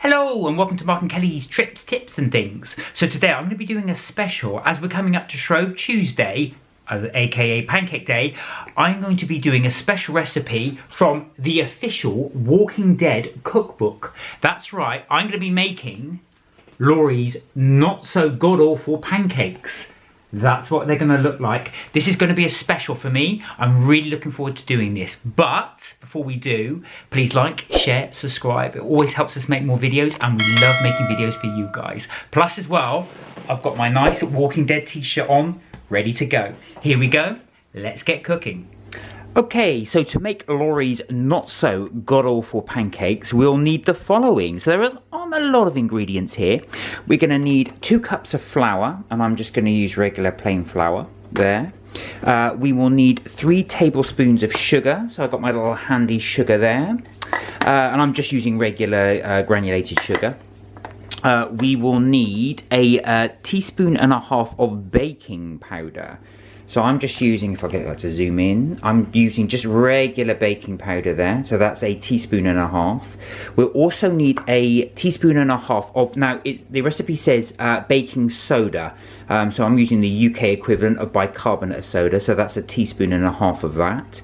Hello and welcome to Mark and Kelly's Trips, Tips and Things. So today I'm going to be doing a special as we're coming up to Shrove Tuesday, aka Pancake Day. I'm going to be doing a special recipe from the official Walking Dead Cookbook. That's right, I'm going to be making Laurie's not so god-awful pancakes. That's what they're going to look like. This is going to be a special for me. I'm really looking forward to doing this. But before we do, please like, share, subscribe. It always helps us make more videos and we love making videos for you guys. Plus as well, I've got my nice Walking Dead t-shirt on, ready to go. Here we go. Let's get cooking. Okay, so to make Laurie's not so god-awful pancakes, we'll need the following. So there aren't a lot of ingredients here. We're going to need 2 cups of flour, and I'm just going to use regular plain flour there. We will need 3 tablespoons of sugar, so I've got my little handy sugar there. And I'm just using regular granulated sugar. We will need a teaspoon and a half of baking powder. So I'm just using, if I get that to zoom in, I'm using just regular baking powder there. So that's a teaspoon and a half. We'll also need a teaspoon and a half of, now the recipe says baking soda. So I'm using the UK equivalent of bicarbonate of soda. So that's a teaspoon and a half of that.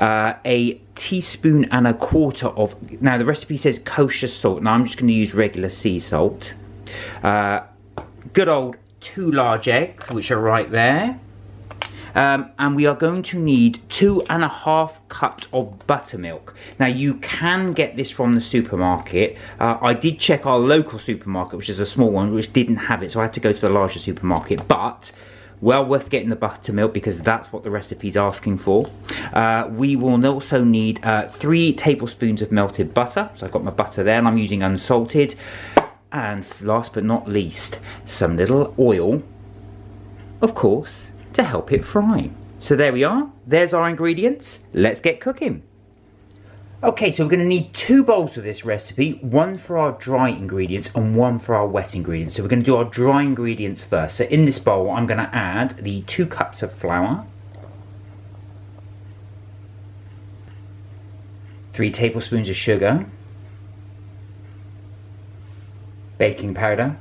A teaspoon and a quarter of, now the recipe says kosher salt. Now I'm just going to use regular sea salt. Good old 2 large eggs, which are right there. And we are going to need 2.5 cups of buttermilk. Now you can get this from the supermarket. I did check our local supermarket, which is a small one, which didn't have it, so I had to go to the larger supermarket. But well worth getting the buttermilk because that's what the recipe's asking for. We will also need 3 tablespoons of melted butter. So I've got my butter there and I'm using unsalted. And last but not least, some little oil, of course, to help it fry. So there we are, there's our ingredients. Let's get cooking. Okay, so we're going to need 2 bowls of this recipe, 1 for our dry ingredients and 1 for our wet ingredients. So we're going to do our dry ingredients first. So in this bowl I'm going to add the 2 cups of flour, 3 tablespoons of sugar, baking powder,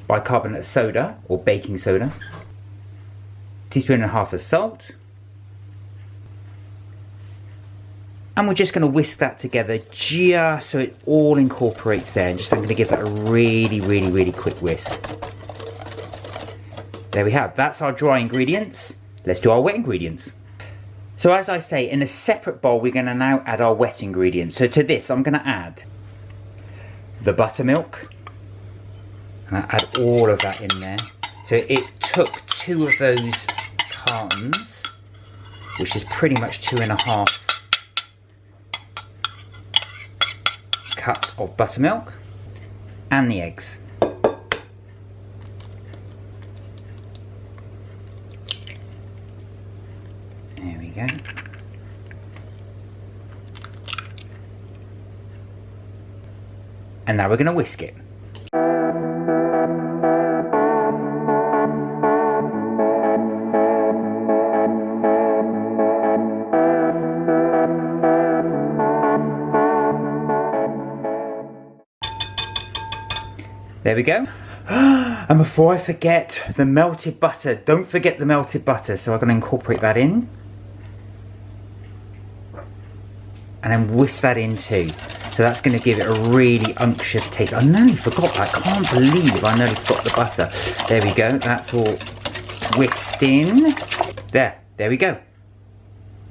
bicarbonate of soda or baking soda, teaspoon and a half of salt, and we're just going to whisk that together just so it all incorporates there. And I'm going to give that a really quick whisk. There we have, that's our dry ingredients. Let's do our wet ingredients. So as I say, in a separate bowl we're going to now add our wet ingredients. So to this I'm going to add the buttermilk. And I add all of that in there. So it took 2 of those cartons, which is pretty much 2.5 cups of buttermilk, and the eggs. There we go. And now we're going to whisk it. There we go. And before I forget, the melted butter. Don't forget the melted butter. So I'm going to incorporate that in. And then whisk that in too. So that's going to give it a really unctuous taste. I nearly forgot that. I can't believe I nearly forgot the butter. There we go. That's all whisked in. There we go.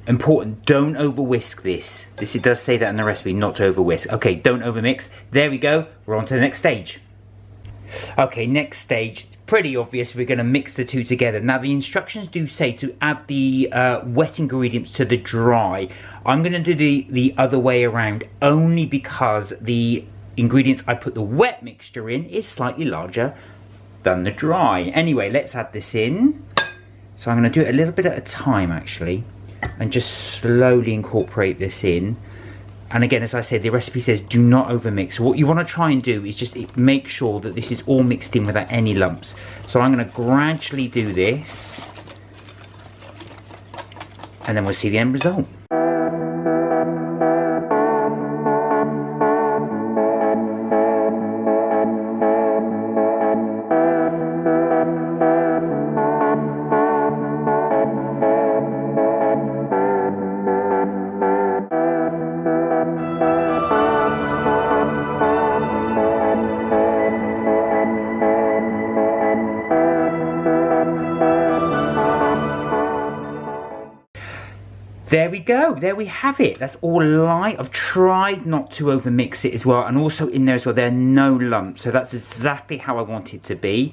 Important, don't over whisk this. It does say that in the recipe, not to over whisk. Okay, don't over mix. There we go. We're on to the next stage. Okay, next stage, pretty obvious, we're going to mix the 2 together. Now the instructions do say to add the wet ingredients to the dry. I'm going to do the other way around, only because the ingredients I put the wet mixture in is slightly larger than the dry. Anyway, let's add this in. So I'm going to do it a little bit at a time actually, and just slowly incorporate this in. And again, as I said, the recipe says do not overmix. So what you want to try and do is just make sure that this is all mixed in without any lumps. So I'm going to gradually do this, and then we'll see the end result. There we go. There we have it. That's all light. I've tried not to over mix it as well. And also in there as well, there are no lumps. So that's exactly how I want it to be.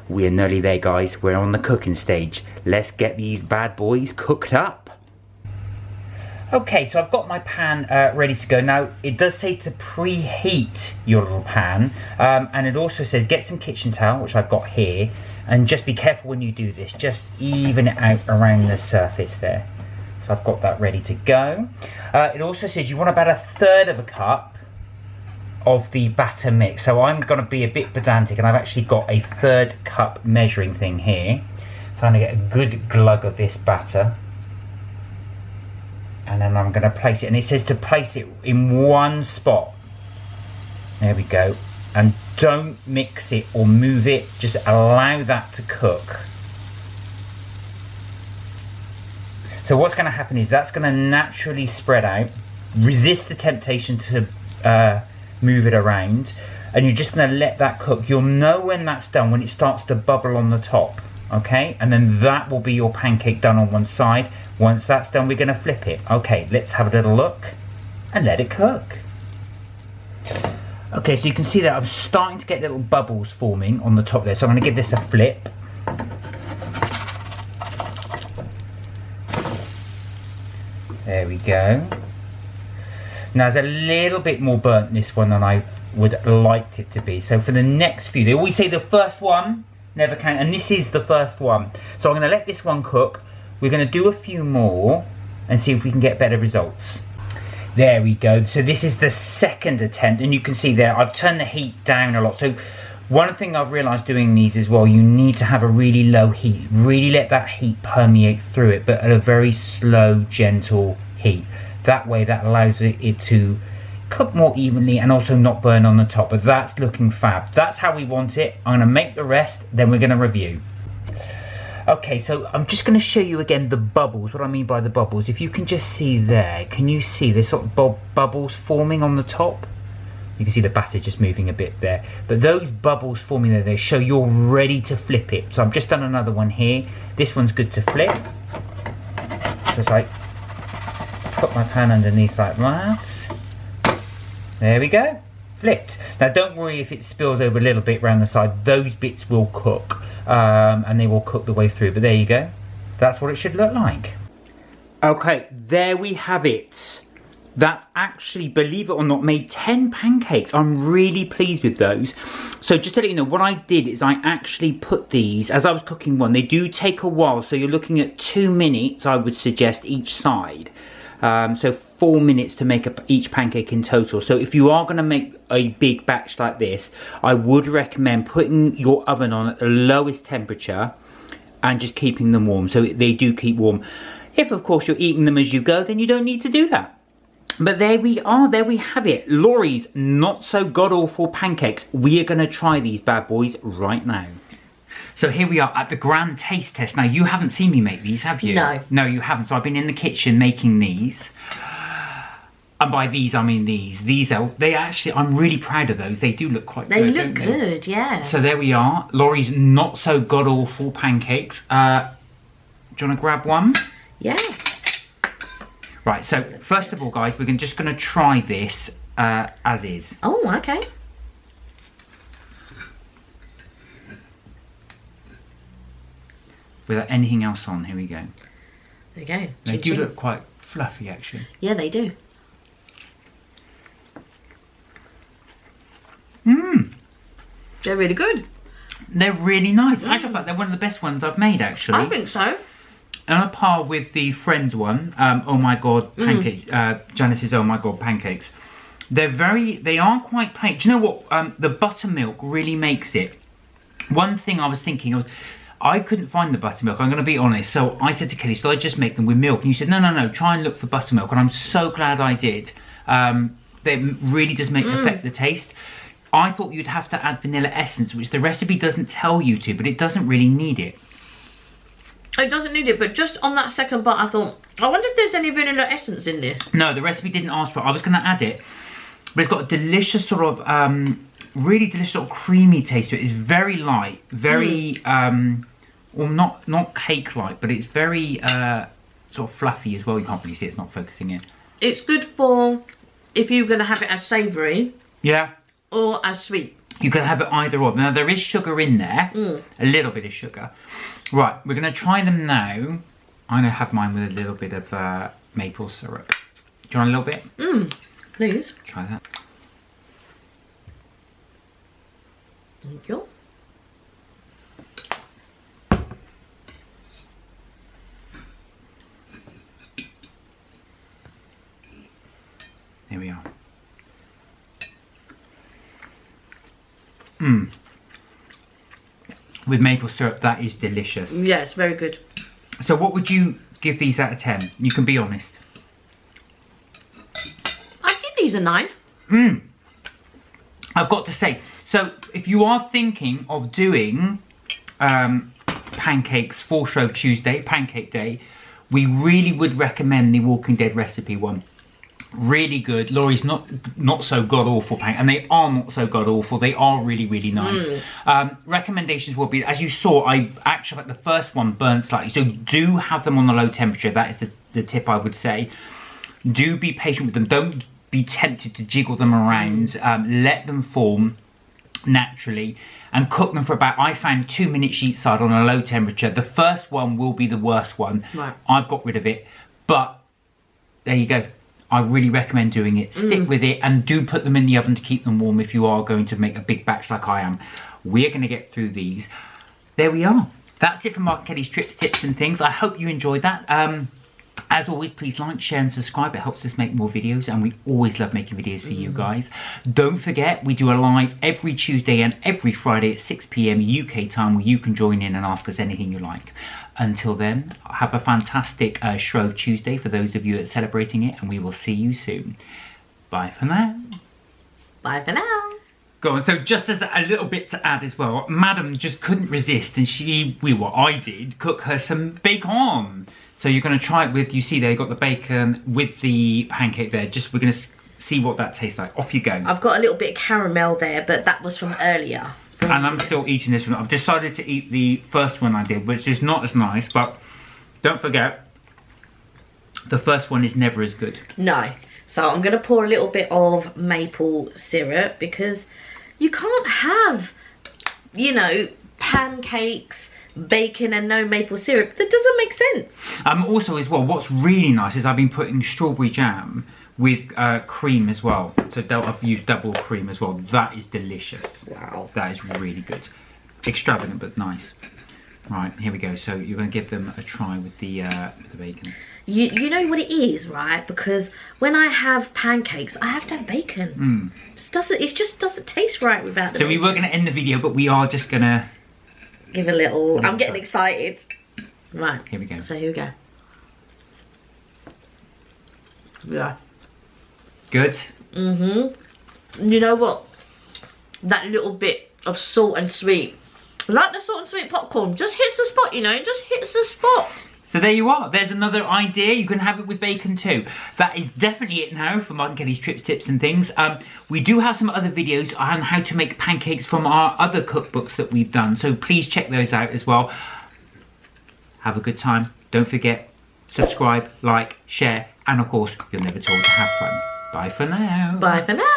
We're nearly there, guys. We're on the cooking stage. Let's get these bad boys cooked up. Okay, so I've got my pan ready to go. Now, it does say to preheat your little pan. And it also says get some kitchen towel, which I've got here. And just be careful when you do this. Just even it out around the surface there. So I've got that ready to go. It also says you want about 1/3 cup of the batter mix. So I'm going to be a bit pedantic and I've actually got a 1/3 cup measuring thing here. So I'm going to get a good glug of this batter. And then I'm going to place it. And it says to place it in one spot. There we go. And don't mix it or move it. Just allow that to cook. So what's going to happen is that's going to naturally spread out, resist the temptation to move it around, and you're just going to let that cook. You'll know when that's done, when it starts to bubble on the top, okay? And then that will be your pancake done on one side. Once that's done, we're going to flip it. Okay, let's have a little look and let it cook. Okay, so you can see that I'm starting to get little bubbles forming on the top there. So I'm going to give this a flip. There we go. Now, there's a little bit more burnt this one than I would liked it to be. So for the next few, they always say the first one never count, and this is the first one. So I'm going to let this one cook. We're going to do a few more and see if we can get better results. There we go. So this is the second attempt, and you can see there I've turned the heat down a lot. So one thing I've realised doing these as well, you need to have a really low heat. Really let that heat permeate through it, but at a very slow, gentle heat. That way that allows it to cook more evenly and also not burn on the top. But that's looking fab. That's how we want it. I'm going to make the rest, then we're going to review. Okay, so I'm just going to show you again the bubbles. What I mean by the bubbles, if you can just see there, can you see there's sort of bubbles forming on the top? You can see the batter just moving a bit there. But those bubbles forming there, they show you're ready to flip it. So I've just done another one here. This one's good to flip. So it's like, put my pan underneath like that. There we go. Flipped. Now don't worry if it spills over a little bit around the side. Those bits will cook. And they will cook the way through. But there you go. That's what it should look like. Okay, there we have it. That's actually, believe it or not, made 10 pancakes. I'm really pleased with those. So just to let you know, what I did is I actually put these, as I was cooking one, they do take a while. So you're looking at 2 minutes, I would suggest, each side. So 4 minutes to make up each pancake in total. So if you are going to make a big batch like this, I would recommend putting your oven on at the lowest temperature and just keeping them warm. So they do keep warm. If, of course, you're eating them as you go, then you don't need to do that. But there we are, there we have it. Laurie's not so god-awful pancakes. We are going to try these bad boys right now. So here we are at the grand taste test. Now, you haven't seen me make these, have you? No. No, you haven't. So I've been in the kitchen making these. And by these, I mean these. These are, they actually, I'm really proud of those. They do look quite good, They look good, yeah. So there we are. Laurie's not so god-awful pancakes. Do you want to grab one? Yeah. Right, so first of all, guys, we're just going to try this as is. Oh, okay. Without anything else on, here we go. There we go. They do look quite fluffy, actually. Yeah, they do. Mmm. They're really good. They're really nice. I feel like they're one of the best ones I've made, actually. I think so. And on a par with the Friends one, Oh My God Pancake, Janice's Oh My God Pancakes. They are quite plain. Do you know what? The buttermilk really makes it. One thing I was thinking of, I couldn't find the buttermilk, I'm going to be honest. So I said to Kelly, so I just make them with milk. And you said, no, try and look for buttermilk. And I'm so glad I did. It really does affect the taste. I thought you'd have to add vanilla essence, which the recipe doesn't tell you to, but it doesn't really need it. It doesn't need it, but just on that second bite, I thought, I wonder if there's any vanilla essence in this. No, the recipe didn't ask for it. I was going to add it, but it's got a delicious sort of, really delicious sort of creamy taste to it. It's very light, very, well, not cake-like, but it's very sort sort of fluffy as well. You can't really see it, it's not focusing in. It's good for if you're going to have it as savoury. Yeah. Or as sweet. You can have it either or. Now there is sugar in there, a little bit of sugar. Right, we're going to try them now. I'm going to have mine with a little bit of maple syrup. Do you want a little bit? Please. Try that. Thank you. There we are. With maple syrup, that is delicious. Yeah, it's very good. So what would you give these out of 10? You can be honest. I think these are 9. I've got to say, so if you are thinking of doing pancakes for Shrove Tuesday, Pancake Day, we really would recommend the Walking Dead recipe one. Really good. Laurie's not so god-awful pancakes, and they are not so god-awful. They are really, really nice. Recommendations will be, as you saw, I actually like the first one burnt slightly, so do have them on the low temperature. That is the tip I would say. Do be patient with them. Don't be tempted to jiggle them around. Let them form naturally and cook them for about, I found, 2 minutes each side on a low temperature. The first one will be the worst one. Right. I've got rid of it, but there you go. I really recommend doing it. Stick with it, and do put them in the oven to keep them warm if you are going to make a big batch like I am. We're going to get through these. There we are. That's it from Mark Kelly's Trips, Tips and Things. I hope you enjoyed that. As always, please like, share and subscribe. It helps us make more videos, and we always love making videos for you guys. Don't forget, we do a live every Tuesday and every Friday at 6 PM UK time, where you can join in and ask us anything you like. Until then, have a fantastic Shrove Tuesday for those of you that are celebrating it, and we will see you soon. Bye for now. Bye for now. Go on. So just as a little bit to add as well, Madam just couldn't resist, and I did, cook her some bacon. So you're going to try it with, you see there, you got the bacon with the pancake there. We're going to see what that tastes like. Off you go. I've got a little bit of caramel there, but that was from earlier. And I'm still eating this one. I've decided to eat the first one I did, which is not as nice, but don't forget, the first one is never as good. No. So I'm going to pour a little bit of maple syrup, because you can't have, you know, pancakes, bacon and no maple syrup. That doesn't make sense. Also as well, what's really nice is I've been putting strawberry jam with cream as well. So I've used double cream as well. That is delicious. Wow. That is really good. Extravagant but nice. Right, here we go. So you're going to give them a try with the bacon. You know what it is, right? Because when I have pancakes, I have to have bacon. It just doesn't taste right without the bacon. We were going to end the video, but we are just going to give a little. I'm getting excited. Right. Here we go. So here we go. Yeah. Good. You know what? That little bit of salt and sweet, like the salt and sweet popcorn, just hits the spot. You know, it just hits the spot. So there you are. There's another idea. You can have it with bacon too. That is definitely it now for Mark and Kelly's Trips, Tips and Things. We do have some other videos on how to make pancakes from our other cookbooks that we've done. So please check those out as well. Have a good time. Don't forget, subscribe, like, share, and of course, you're never told to have fun. Bye for now. Bye for now.